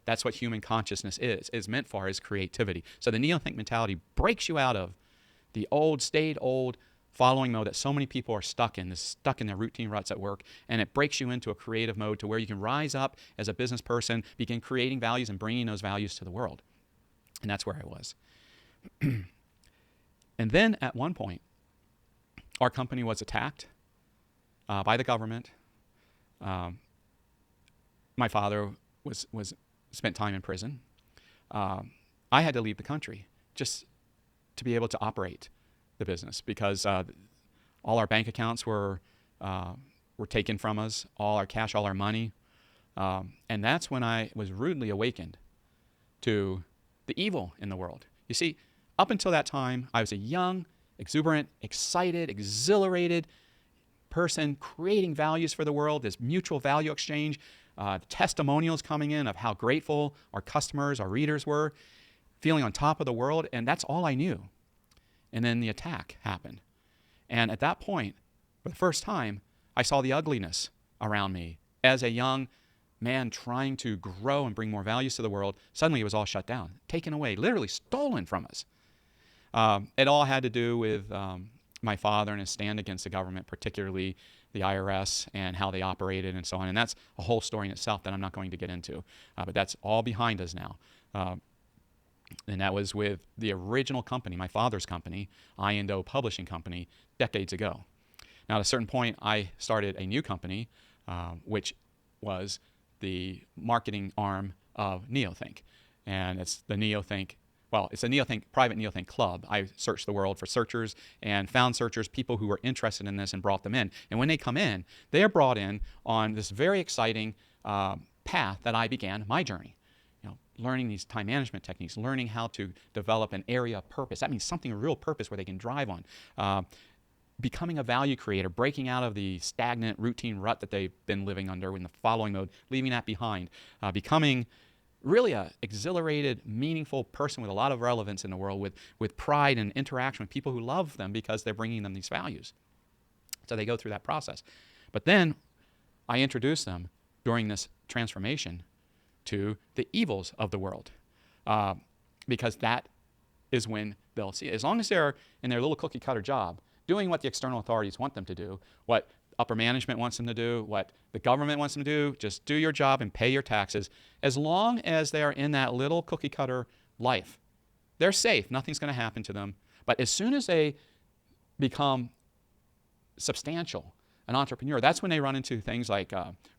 That's what human consciousness is meant for, is creativity. So the Neothink mentality breaks you out of the old, stayed old following mode that so many people are stuck in their routine ruts at work, and it breaks you into a creative mode to where you can rise up as a business person, begin creating values and bringing those values to the world. And that's where I was. And then at one point, our company was attacked by the government. My father was spent time in prison. I had to leave the country just to be able to operate the business, because all our bank accounts were taken from us, all our cash, all our money. And that's when I was rudely awakened to the evil in the world. You see, up until that time, I was a young, exuberant, excited, exhilarated person creating values for the world, this mutual value exchange, testimonials coming in of how grateful our customers, our readers were, feeling on top of the world, and that's all I knew. And then the attack happened. And at that point, for the first time, I saw the ugliness around me. As a young man trying to grow and bring more values to the world, suddenly it was all shut down, taken away, literally stolen from us. It all had to do with my father and his stand against the government, particularly the IRS and how they operated and so on. And that's a whole story in itself that I'm not going to get into. But that's all behind us now. And that was with the original company, my father's company, I&O Publishing Company, decades ago. Now, at a certain point, I started a new company, which was the marketing arm of Neothink. And it's the Neothink, well, it's a Neothink, private Neothink club. I searched the world for searchers and found searchers, people who were interested in this, and brought them in. And when they come in, they are brought in on this very exciting path that I began my journey. Learning these time management techniques, learning how to develop an area of purpose. That means something, a real purpose where they can drive on. Becoming a value creator, breaking out of the stagnant routine rut that they've been living under in the following mode, leaving that behind. Becoming really a exhilarated, meaningful person with a lot of relevance in the world, with pride and interaction with people who love them because they're bringing them these values. So they go through that process. But then I introduce them during this transformation to the evils of the world, because that is when they'll see it. As long as they're in their little cookie cutter job, doing what the external authorities want them to do, what upper management wants them to do, what the government wants them to do, just do your job and pay your taxes. As long as they are in that little cookie cutter life, they're safe. Nothing's going to happen to them. But as soon as they become substantial, an entrepreneur, that's when they run into things like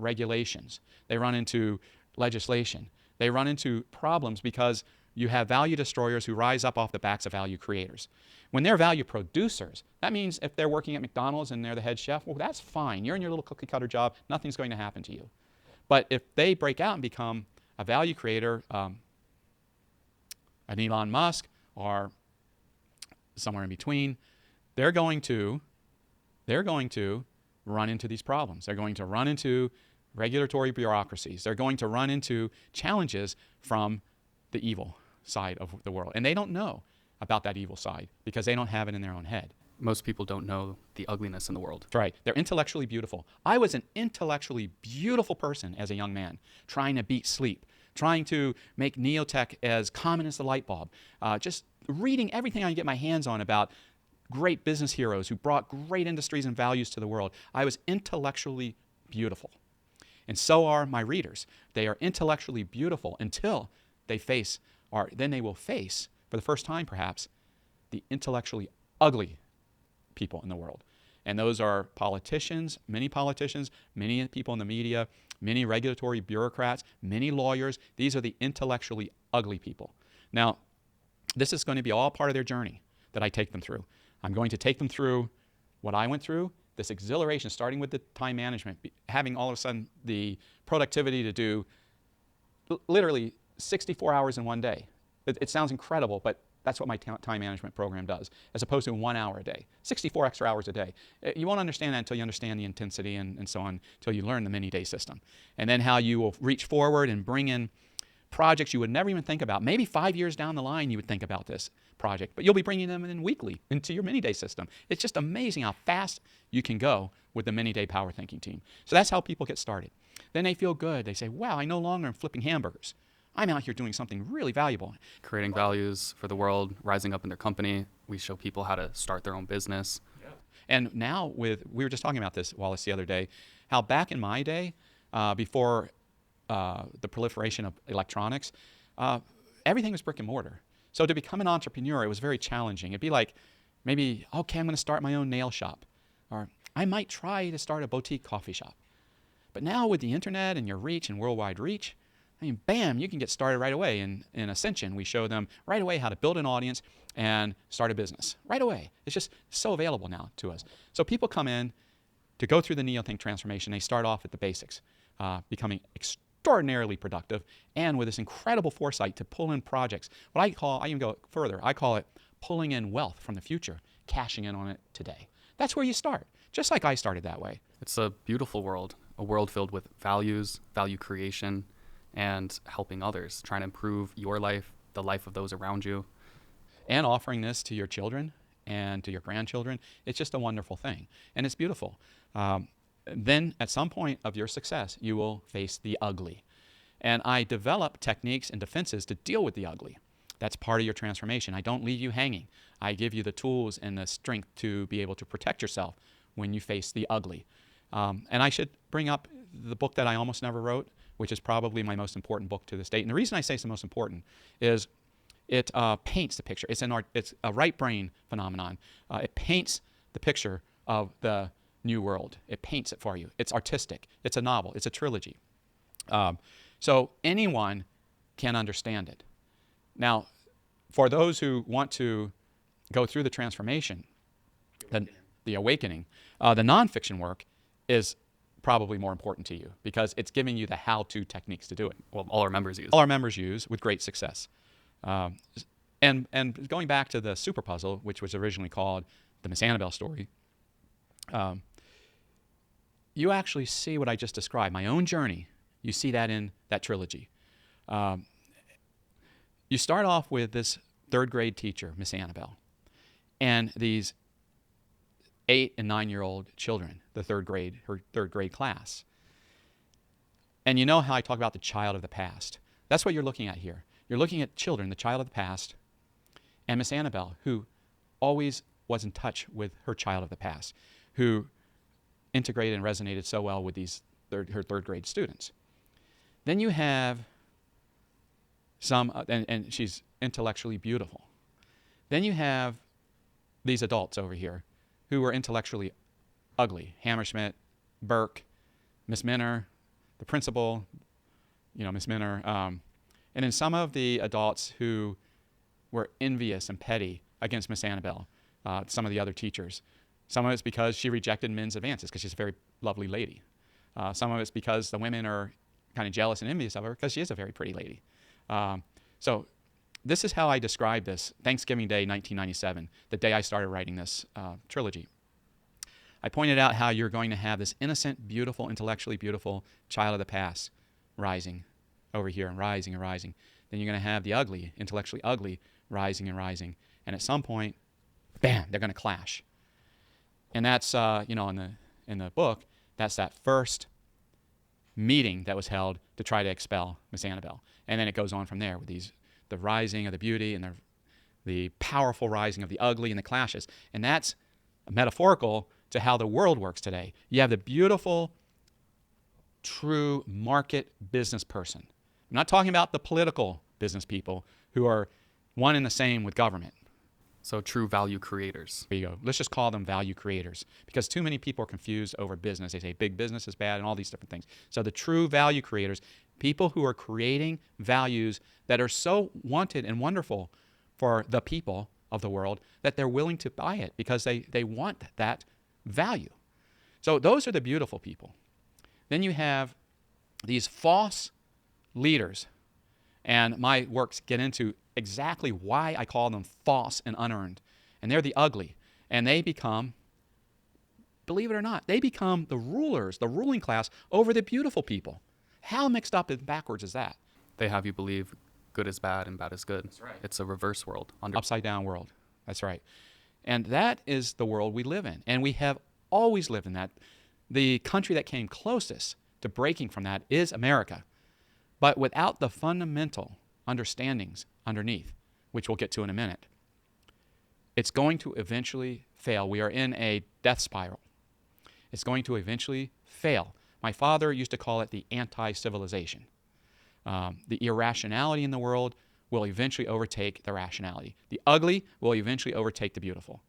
regulations. They run into legislation. They run into problems because you have value destroyers who rise up off the backs of value creators. When they're value producers, that means if they're working at McDonald's and they're the head chef, well, that's fine. You're in your little cookie cutter job. Nothing's going to happen to you. But if they break out and become a value creator, an Elon Musk or somewhere in between, they're going to run into these problems. They're going to run into regulatory bureaucracies. They're going to run into challenges from the evil side of the world. And they don't know about that evil side because they don't have it in their own head. Most people don't know the ugliness in the world. That's right. They're intellectually beautiful. I was an intellectually beautiful person as a young man, trying to beat sleep, trying to make neotech as common as the light bulb, just reading everything I can get my hands on about great business heroes who brought great industries and values to the world. I was intellectually beautiful. And so are my readers. They are intellectually beautiful until they face, or then they will face, for the first time perhaps, the intellectually ugly people in the world. And those are politicians, many people in the media, many regulatory bureaucrats, many lawyers. These are the intellectually ugly people. Now, this is going to be all part of their journey that I take them through. I'm going to take them through what I went through, this exhilaration, starting with the time management, having all of a sudden the productivity to do literally 64 hours in one day. It sounds incredible, but that's what my time management program does, as opposed to 1 hour a day, 64 extra hours a day. You won't understand that until you understand the intensity and so on, until you learn the mini-day system. And then how you will reach forward and bring in projects you would never even think about. Maybe 5 years down the line you would think about this project, but you'll be bringing them in weekly into your mini-day system. It's just amazing how fast you can go with the mini-day power thinking team. So that's how people get started. Then they feel good. They say, wow, I no longer am flipping hamburgers. I'm out here doing something really valuable. Creating values for the world, rising up in their company. We show people how to start their own business. And now we were just talking about this, Wallace, the other day, how back in my day, before the proliferation of electronics, everything was brick and mortar. So to become an entrepreneur, it was very challenging. It'd be like, maybe, okay, I'm going to start my own nail shop. Or I might try to start a boutique coffee shop. But now with the internet and your reach and worldwide reach, I mean, bam, you can get started right away. In Ascension, we show them right away how to build an audience and start a business. Right away. It's just so available now to us. So people come in to go through the NeoThink transformation. They start off at the basics, becoming extraordinarily productive and with this incredible foresight to pull in projects. What I even go further, I call it pulling in wealth from the future, cashing in on it today. That's where you start, just like I started that way. It's a beautiful world, a world filled with values, value creation, and helping others, trying to improve your life, the life of those around you. And offering this to your children and to your grandchildren, it's just a wonderful thing. And it's beautiful. Then at some point of your success, you will face the ugly. And I develop techniques and defenses to deal with the ugly. That's part of your transformation. I don't leave you hanging. I give you the tools and the strength to be able to protect yourself when you face the ugly. And I should bring up the book that I almost never wrote, which is probably my most important book to this date. And the reason I say it's the most important is it paints the picture. It's a right brain phenomenon. It paints the picture of the new world. It paints it for you. It's artistic. It's a novel. It's a trilogy. So anyone can understand it. Now, for those who want to go through the transformation, the awakening, the nonfiction work is probably more important to you because it's giving you the how-to techniques to do it. Well, all our members use. All our members use with great success. And going back to the super puzzle, which was originally called the Miss Annabelle story, you actually see what I just described, my own journey. You see that in that trilogy. You start off with this third grade teacher, Miss Annabelle, and these 8 and 9-year-old children, her third grade class. And you know how I talk about the child of the past. That's what you're looking at here. You're looking at children, the child of the past, and Miss Annabelle, who always was in touch with her child of the past, who integrated and resonated so well with her third grade students. Then you have and she's intellectually beautiful. Then you have these adults over here who were intellectually ugly. Hammerschmidt, Burke, Miss Minner, the principal, Miss Minner, and then some of the adults who were envious and petty against Miss Annabelle, some of the other teachers. Some of it's because she rejected men's advances because she's a very lovely lady. Some of it's because the women are kind of jealous and envious of her because she is a very pretty lady. So this is how I describe this, Thanksgiving Day, 1997, the day I started writing this trilogy. I pointed out how you're going to have this innocent, beautiful, intellectually beautiful child of the past rising over here and rising and rising. Then you're going to have the ugly, intellectually ugly, rising and rising. And at some point, bam, they're going to clash. And that's, in the book, that's that first meeting that was held to try to expel Miss Annabelle. And then it goes on from there with the rising of the beauty and the powerful rising of the ugly and the clashes. And that's metaphorical to how the world works today. You have the beautiful, true market business person. I'm not talking about the political business people who are one and the same with government. So true value creators. There you go. Let's just call them value creators because too many people are confused over business. They say big business is bad and all these different things. So the true value creators, people who are creating values that are so wanted and wonderful for the people of the world that they're willing to buy it because they want that value. So those are the beautiful people. Then you have these false leaders, and my works get into exactly why I call them false and unearned. And they're the ugly. And they become, believe it or not, they become the rulers, the ruling class over the beautiful people. How mixed up and backwards is that? They have you believe good is bad and bad is good. That's right. It's a reverse world. Upside down world. That's right. And that is the world we live in. And we have always lived in that. The country that came closest to breaking from that is America. But without the fundamental understandings underneath, which we'll get to in a minute, it's going to eventually fail. We are in a death spiral. It's going to eventually fail. My father used to call it the anti-civilization. The irrationality in the world will eventually overtake the rationality. The ugly will eventually overtake the beautiful.